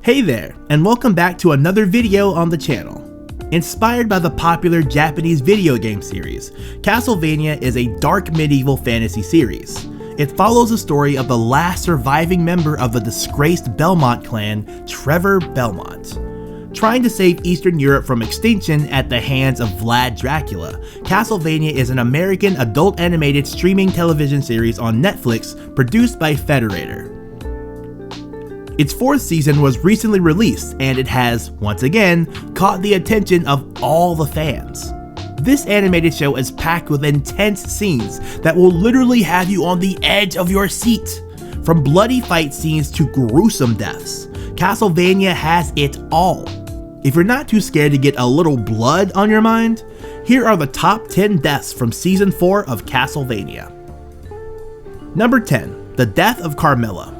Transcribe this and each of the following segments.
Hey there, and welcome back to another video on the channel. Inspired by the popular Japanese video game series, Castlevania is a dark medieval fantasy series. It follows the story of the last surviving member of the disgraced Belmont Clan, Trevor Belmont. Trying to save Eastern Europe from extinction at the hands of Vlad Dracula, Castlevania is an American adult animated streaming television series on Netflix produced by Federator. Its fourth season was recently released, and it has, once again, caught the attention of all the fans. This animated show is packed with intense scenes that will literally have you on the edge of your seat. From bloody fight scenes to gruesome deaths, Castlevania has it all. If you're not too scared to get a little blood on your mind, here are the top 10 deaths from Season 4 of Castlevania. Number 10. The Death of Carmilla.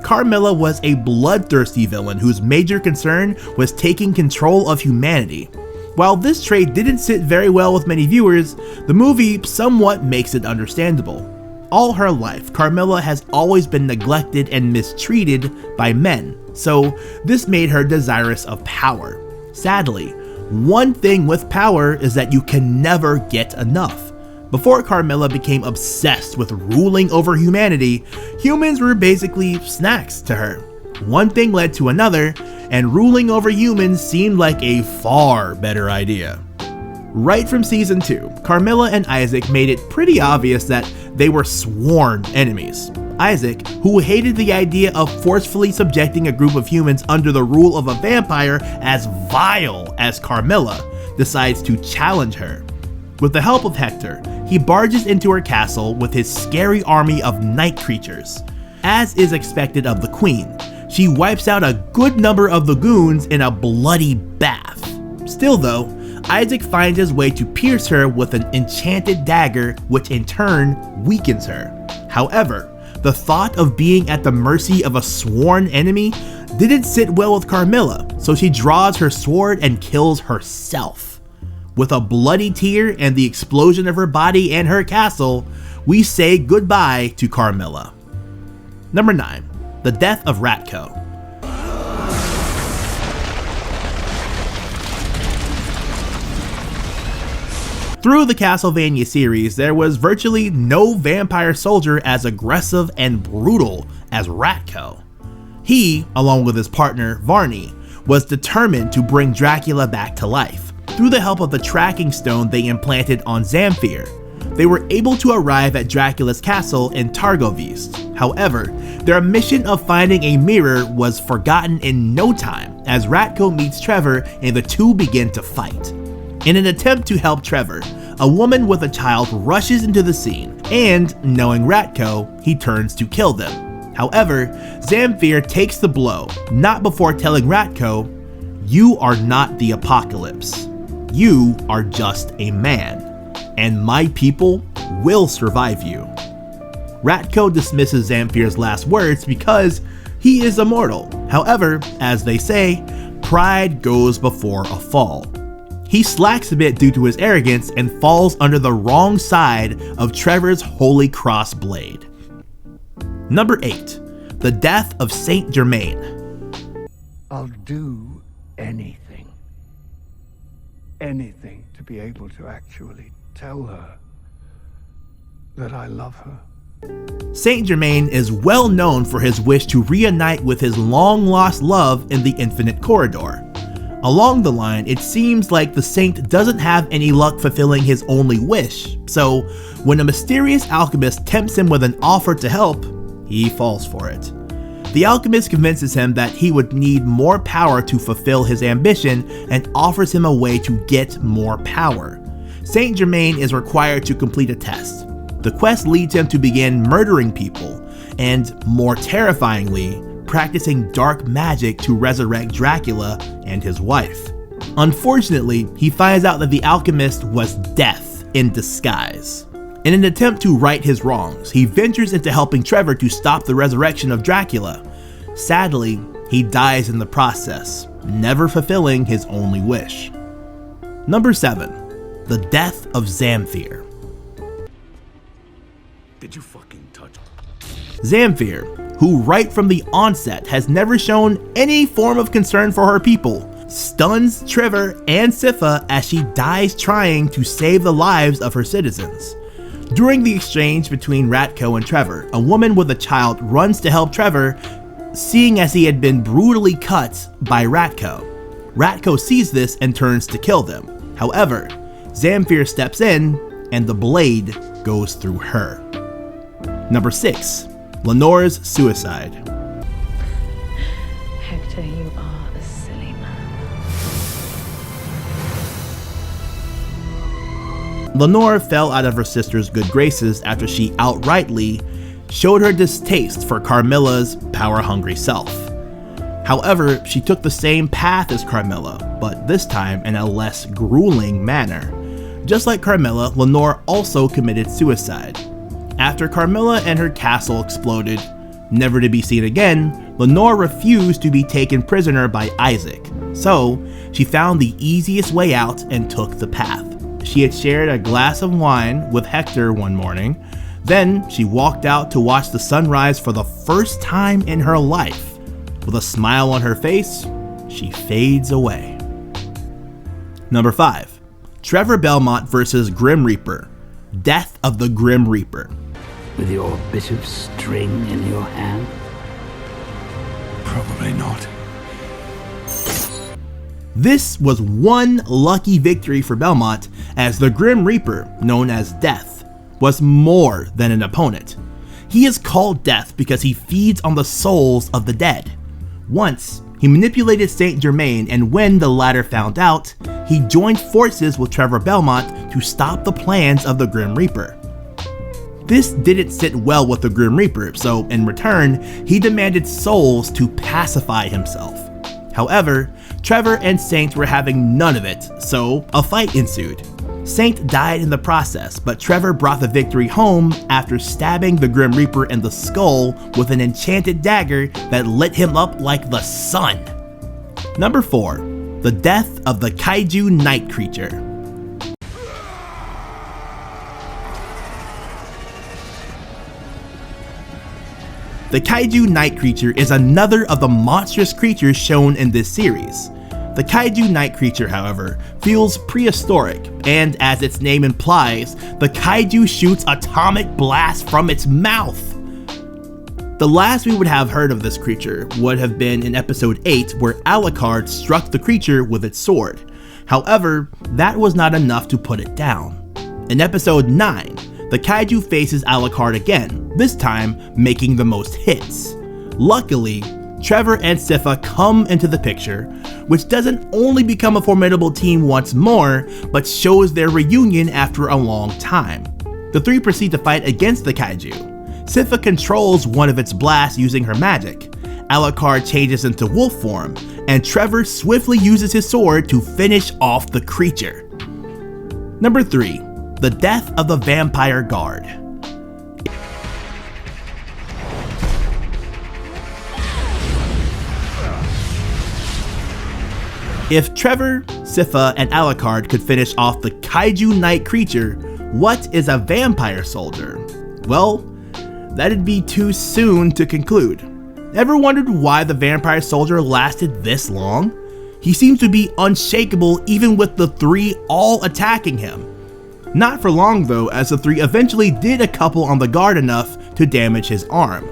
Carmilla was a bloodthirsty villain whose major concern was taking control of humanity. While this trait didn't sit very well with many viewers, the movie somewhat makes it understandable. All her life, Carmilla has always been neglected and mistreated by men, so this made her desirous of power. Sadly, one thing with power is that you can never get enough. Before Carmilla became obsessed with ruling over humanity, humans were basically snacks to her. One thing led to another, and ruling over humans seemed like a far better idea. Right from Season 2, Carmilla and Isaac made it pretty obvious that they were sworn enemies. Isaac, who hated the idea of forcefully subjecting a group of humans under the rule of a vampire as vile as Carmilla, decides to challenge her. With the help of Hector, he barges into her castle with his scary army of night creatures. As is expected of the queen, she wipes out a good number of the goons in a bloody bath. Still though, Isaac finds his way to pierce her with an enchanted dagger, which in turn weakens her. However, the thought of being at the mercy of a sworn enemy didn't sit well with Carmilla, so she draws her sword and kills herself. With a bloody tear and the explosion of her body and her castle, we say goodbye to Carmilla. Number 9. The Death of Ratko. Through the Castlevania series, there was virtually no vampire soldier as aggressive and brutal as Ratko. He, along with his partner Varney, was determined to bring Dracula back to life. Through the help of the tracking stone they implanted on Zamfir, they were able to arrive at Dracula's castle in Targovist. However, their mission of finding a mirror was forgotten in no time as Ratko meets Trevor and the two begin to fight. In an attempt to help Trevor, a woman with a child rushes into the scene, and knowing Ratko, he turns to kill them. However, Zamfir takes the blow, not before telling Ratko, "You are not the apocalypse. You are just a man, and my people will survive you." Ratko dismisses Zamfir's last words because he is immortal. However, as they say, pride goes before a fall. He slacks a bit due to his arrogance and falls under the wrong side of Trevor's Holy Cross blade. Number 8. The Death of Saint Germain. I'll do anything to be able to actually tell her that I love her. Saint Germain is well known for his wish to reunite with his long-lost love in the Infinite Corridor. Along the line, it seems like the saint doesn't have any luck fulfilling his only wish, so when a mysterious alchemist tempts him with an offer to help, he falls for it. The alchemist convinces him that he would need more power to fulfill his ambition and offers him a way to get more power. Saint Germain is required to complete a test. The quest leads him to begin murdering people, and more terrifyingly, practicing dark magic to resurrect Dracula and his wife. Unfortunately, he finds out that the alchemist was death in disguise. In an attempt to right his wrongs, he ventures into helping Trevor to stop the resurrection of Dracula. Sadly, he dies in the process, never fulfilling his only wish. Number 7. The Death of Zamfir. Did you fucking touch? Zamfir, who right from the onset has never shown any form of concern for her people, stuns Trevor and Sypha as she dies trying to save the lives of her citizens. During the exchange between Ratko and Trevor, a woman with a child runs to help Trevor, seeing as he had been brutally cut by Ratko. Ratko sees this and turns to kill them. However, Zamfir steps in and the blade goes through her. Number 6. Lenore's suicide. Hector, you are a silly man. Lenore fell out of her sister's good graces after she outrightly showed her distaste for Carmilla's power-hungry self. However, she took the same path as Carmilla, but this time in a less grueling manner. Just like Carmilla, Lenore also committed suicide. After Carmilla and her castle exploded, never to be seen again, Lenore refused to be taken prisoner by Isaac, so she found the easiest way out and took the path. She had shared a glass of wine with Hector one morning, then she walked out to watch the sunrise for the first time in her life. With a smile on her face, she fades away. Number 5. Trevor Belmont vs. Grim Reaper. Death of the Grim Reaper. With your bit of string in your hand? Probably not. This was one lucky victory for Belmont, as the Grim Reaper, known as Death, was more than an opponent. He is called Death because he feeds on the souls of the dead. Once, he manipulated Saint Germain, and when the latter found out, he joined forces with Trevor Belmont to stop the plans of the Grim Reaper. This didn't sit well with the Grim Reaper, so in return, he demanded souls to pacify himself. However, Trevor and Saint were having none of it, so a fight ensued. Saint died in the process, but Trevor brought the victory home after stabbing the Grim Reaper in the skull with an enchanted dagger that lit him up like the sun. Number 4. The Death of the Kaiju Night Creature. The Kaiju Night Creature is another of the monstrous creatures shown in this series. The Kaiju Night Creature, however, feels prehistoric, and as its name implies, the Kaiju shoots atomic blasts from its mouth. The last we would have heard of this creature would have been in episode 8, where Alucard struck the creature with its sword. However, that was not enough to put it down. In episode 9, the Kaiju faces Alucard again, this time making the most hits. Luckily, Trevor and Sypha come into the picture, which doesn't only become a formidable team once more, but shows their reunion after a long time. The three proceed to fight against the Kaiju. Sypha controls one of its blasts using her magic. Alucard changes into wolf form, and Trevor swiftly uses his sword to finish off the creature. Number 3. The Death of the Vampire Guard. If Trevor, Sypha, and Alucard could finish off the Kaiju Night Creature, what is a vampire soldier? Well, that'd be too soon to conclude. Ever wondered why the vampire soldier lasted this long? He seems to be unshakable even with the three all attacking him. Not for long though, as the three eventually did a couple on the guard enough to damage his arm.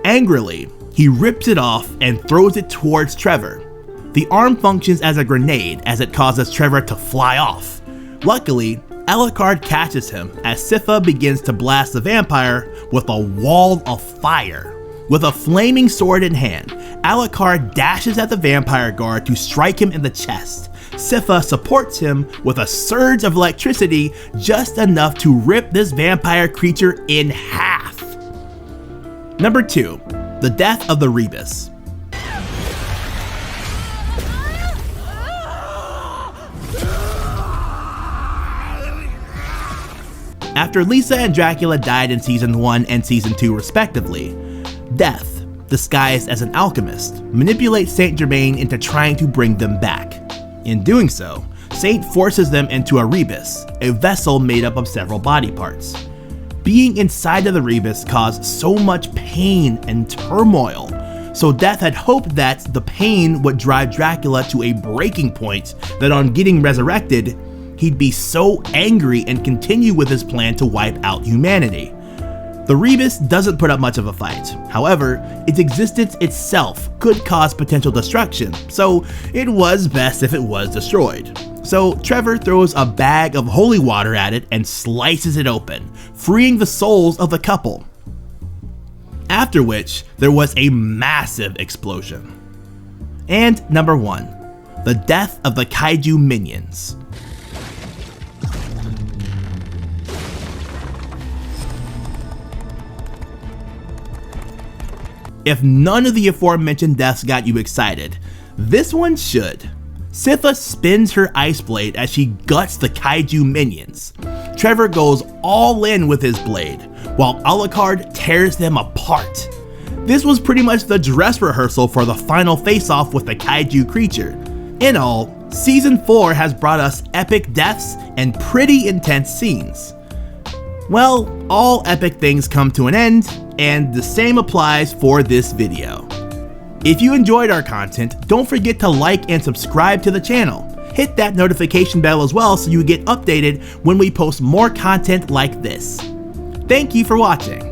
Angrily, he rips it off and throws it towards Trevor. The arm functions as a grenade as it causes Trevor to fly off. Luckily, Alucard catches him as Sypha begins to blast the vampire with a wall of fire. With a flaming sword in hand, Alucard dashes at the vampire guard to strike him in the chest. Sypha supports him with a surge of electricity, just enough to rip this vampire creature in half. Number 2. The Death of the Rebus. After Lisa and Dracula died in Season 1 and Season 2 respectively, Death, disguised as an alchemist, manipulates Saint Germain into trying to bring them back. In doing so, Saint forces them into a rebus, a vessel made up of several body parts. Being inside of the rebus caused so much pain and turmoil, so Death had hoped that the pain would drive Dracula to a breaking point, that on getting resurrected, he'd be so angry and continue with his plan to wipe out humanity. The rebus doesn't put up much of a fight. However, its existence itself could cause potential destruction, so it was best if it was destroyed. So Trevor throws a bag of holy water at it and slices it open, freeing the souls of the couple. After which, there was a massive explosion. And number 1, the death of the kaiju minions. If none of the aforementioned deaths got you excited, this one should. Sitha spins her ice blade as she guts the kaiju minions. Trevor goes all in with his blade, while Alucard tears them apart. This was pretty much the dress rehearsal for the final face-off with the kaiju creature. In all, Season 4 has brought us epic deaths and pretty intense scenes. Well, all epic things come to an end, and the same applies for this video. If you enjoyed our content, don't forget to like and subscribe to the channel. Hit that notification bell as well so you get updated when we post more content like this. Thank you for watching.